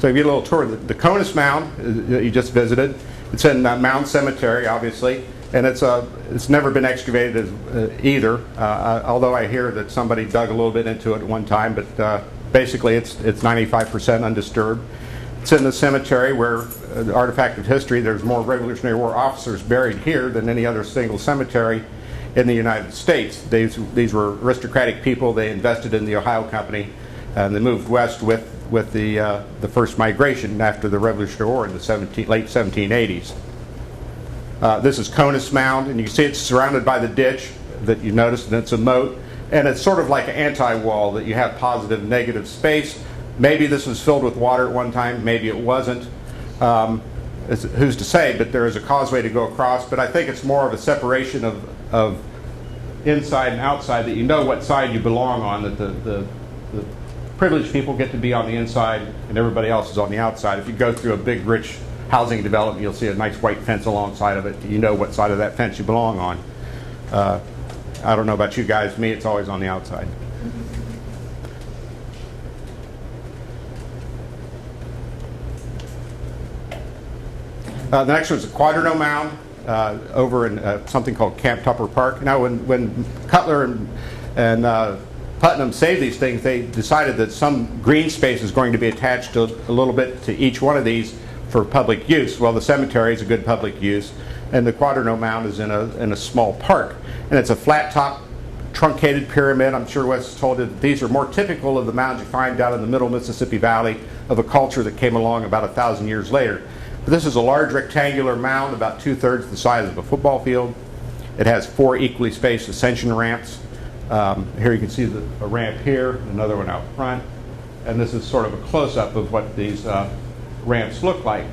So if you get a little tour of the Conus Mound that you just visited, it's in Mound Cemetery, obviously, and it's never been excavated either, although I hear that somebody dug a little bit into it at one time, but basically it's 95% undisturbed. It's in the cemetery where, the artifact of history, there's more Revolutionary War officers buried here than any other single cemetery in the United States. These were aristocratic people. They invested in the Ohio Company, and they moved west with the first migration after the Revolutionary War in the late 1780s. This is Conus Mound, and you can see it's surrounded by the ditch that you noticed, and it's a moat. And it's sort of like an anti-wall, that you have positive and negative space. Maybe this was filled with water at one time, maybe it wasn't. Who's to say, but there is a causeway to go across. But I think it's more of a separation of inside and outside, that you know what side you belong on, that the privileged people get to be on the inside and everybody else is on the outside. If you go through a big, rich housing development, you'll see a nice white fence alongside of it. You know what side of that fence you belong on. I don't know about you guys. Me, it's always on the outside. The next one's the Quadrennial Mound over in something called Camp Tupper Park. Now, when Cutler and Putnam saved these things, they decided that some green space is going to be attached a little bit to each one of these for public use. Well, the cemetery is a good public use, and the Quadrennial Mound is in a small park. And it's a flat-top, truncated pyramid. I'm sure Wes told you that these are more typical of the mounds you find down in the middle Mississippi Valley of a culture that came along about 1,000 years later. But this is a large rectangular mound, about 2/3 the size of a football field. It has 4 equally spaced ascension ramps. Here you can see a ramp here, another one out front. And this is sort of a close-up of what these ramps look like.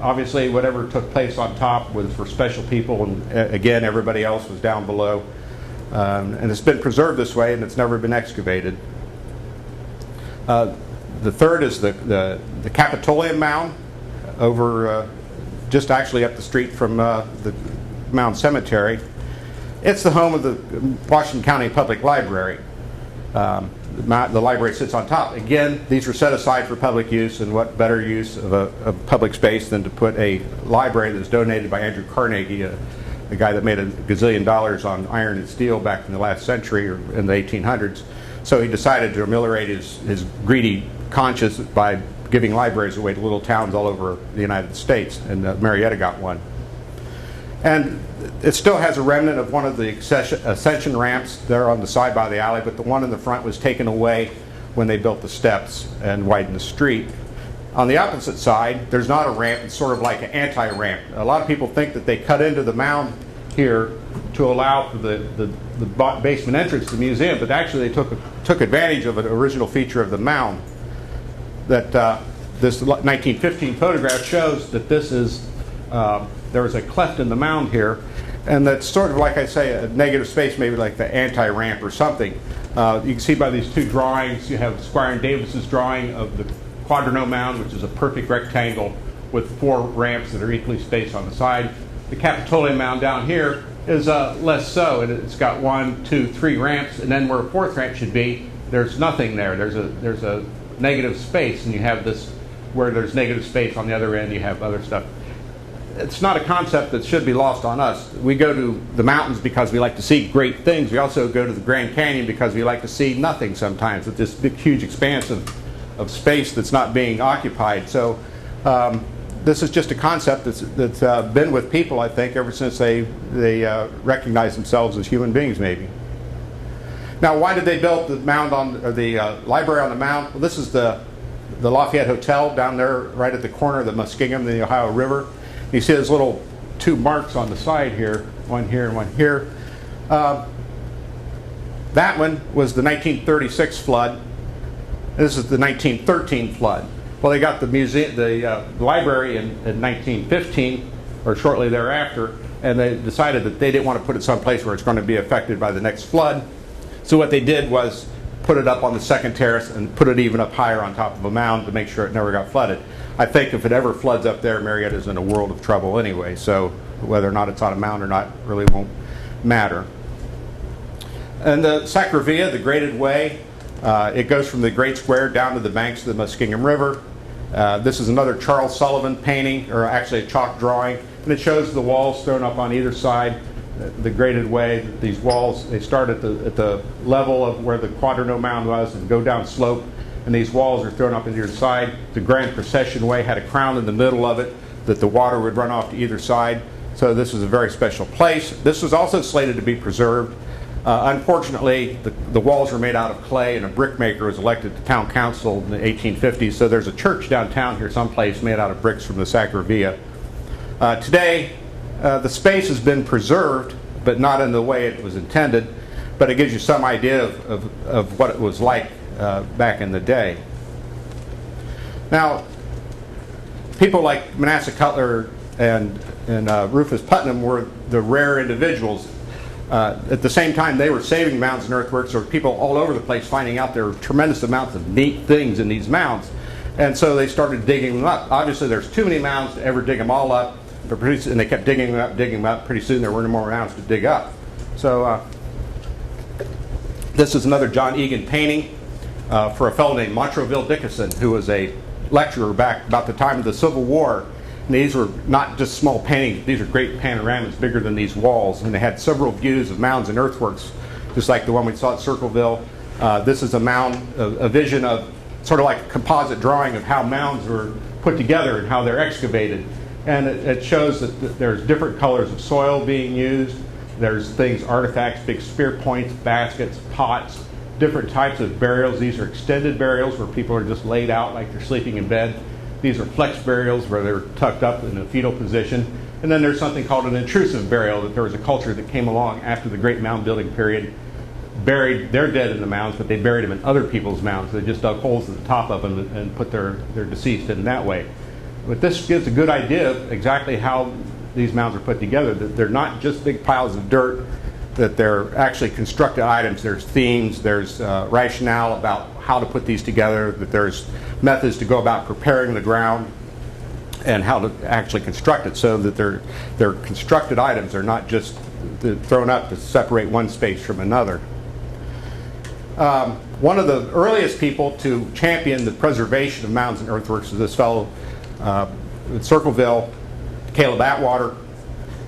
Obviously, whatever took place on top was for special people, and again, everybody else was down below. And it's been preserved this way, and it's never been excavated. The third is the Capitolium Mound, over just actually up the street from the Mound Cemetery. It's the home of the Washington County Public Library. The library sits on top. Again, these were set aside for public use, and what better use of a public space than to put a library that was donated by Andrew Carnegie, a guy that made $1 gazillion on iron and steel back in the last century, or in the 1800s. So he decided to ameliorate his greedy conscience by giving libraries away to little towns all over the United States, and Marietta got one. And it still has a remnant of one of the ascension ramps there on the side by the alley, but the one in the front was taken away when they built the steps and widened the street. On the opposite side, there's not a ramp. It's sort of like an anti-ramp. A lot of people think that they cut into the mound here to allow for the basement entrance to the museum, but actually they took advantage of an original feature of the mound. That this 1915 photograph shows that this is there was a cleft in the mound here, and that's sort of, like I say, a negative space, maybe like the anti-ramp or something. You can see by these two drawings, you have Squire and Davis's drawing of the Quadrennial Mound, which is a perfect rectangle with 4 ramps that are equally spaced on the side. The Capitolium Mound down here is less so. It's got 1, 2, 3 ramps, and then where a 4th ramp should be, there's nothing there. There's a negative space, and you have this where there's negative space on the other end, you have other stuff. It's not a concept that should be lost on us. We go to the mountains because we like to see great things. We also go to the Grand Canyon because we like to see nothing sometimes, with this big, huge expanse of space that's not being occupied. So this is just a concept that's been with people, I think, ever since they recognize themselves as human beings, maybe. Now, why did they build the mound or the library on the mound? Well, this is the Lafayette Hotel down there, right at the corner of the Muskingum and the Ohio River. You see those little 2 marks on the side here, one here and one here. That one was the 1936 flood. This is the 1913 flood. Well, they got the museum, the library in 1915, or shortly thereafter, and they decided that they didn't want to put it someplace where it's going to be affected by the next flood. So what they did was put it up on the second terrace and put it even up higher on top of a mound to make sure it never got flooded. I think if it ever floods up there, Marietta's in a world of trouble anyway, so whether or not it's on a mound or not really won't matter. And the Sacravia, the graded way, it goes from the Great Square down to the banks of the Muskingum River. This is another Charles Sullivan painting, or actually a chalk drawing, and it shows the walls thrown up on either side the graded way. These walls, they start at the level of where the Quadrino Mound was and go down slope, and these walls are thrown up on either side. The grand procession way had a crown in the middle of it that the water would run off to either side. So this is a very special place. This was also slated to be preserved. Unfortunately, the walls were made out of clay, and a brickmaker was elected to town council in the 1850s. So there's a church downtown here someplace made out of bricks from the Sacravia. Today, the space has been preserved, but not in the way it was intended. But it gives you some idea of what it was like back in the day. Now, people like Manasseh Cutler and Rufus Putnam were the rare individuals. At the same time they were saving mounds and earthworks, there were people all over the place finding out there were tremendous amounts of neat things in these mounds. And so they started digging them up. Obviously there's too many mounds to ever dig them all up, and they kept digging them up. Pretty soon there were no more mounds to dig up. So this is another John Egan painting for a fellow named Montraville Dickinson, who was a lecturer back about the time of the Civil War. And these were not just small paintings, these are great panoramas bigger than these walls, and they had several views of mounds and earthworks, just like the one we saw at Circleville. This is a mound, a vision of sort of like a composite drawing of how mounds were put together and how they're excavated. And it shows that there's different colors of soil being used. There's things, artifacts, big spear points, baskets, pots, different types of burials. These are extended burials where people are just laid out like they're sleeping in bed. These are flex burials where they're tucked up in a fetal position. And then there's something called an intrusive burial, that there was a culture that came along after the great mound building period, buried their dead in the mounds, but they buried them in other people's mounds. They just dug holes at the top of them and put their deceased in that way. But this gives a good idea of exactly how these mounds are put together, that they're not just big piles of dirt, that they're actually constructed items. There's themes, there's rationale about how to put these together, that there's methods to go about preparing the ground, and how to actually construct it so that they're constructed items. They're not just thrown up to separate one space from another. One of the earliest people to champion the preservation of mounds and earthworks is this fellow in Circleville, Caleb Atwater.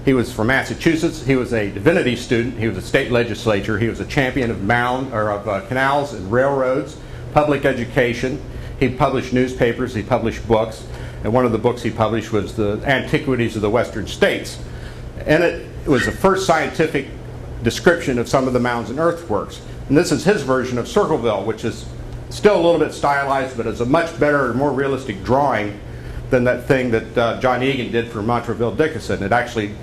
He was from Massachusetts. He was a divinity student. He was a state legislature. He was a champion of canals and railroads, public education. He published newspapers. He published books. And one of the books he published was the Antiquities of the Western States. And it was the first scientific description of some of the mounds and earthworks. And this is his version of Circleville, which is still a little bit stylized, but it's a much better, more realistic drawing than that thing that John Egan did for Montraville Dickinson. It actually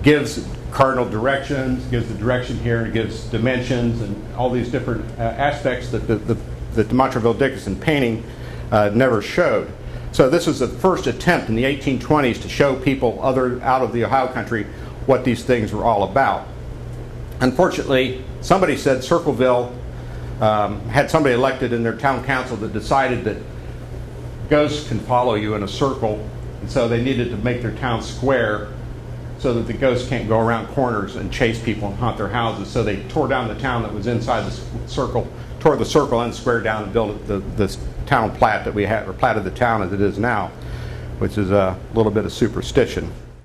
gives cardinal directions, gives the direction here, and it gives dimensions and all these different aspects that the Montraville Dickinson painting never showed. So this was the first attempt in the 1820s to show people out of the Ohio country what these things were all about. Unfortunately, somebody said Circleville had somebody elected in their town council that decided that ghosts can follow you in a circle, and so they needed to make their town square so that the ghosts can't go around corners and chase people and haunt their houses. So they tore down the town that was inside the circle, tore the circle and square down, and built this town plat that we had, or platted the town as it is now, which is a little bit of superstition.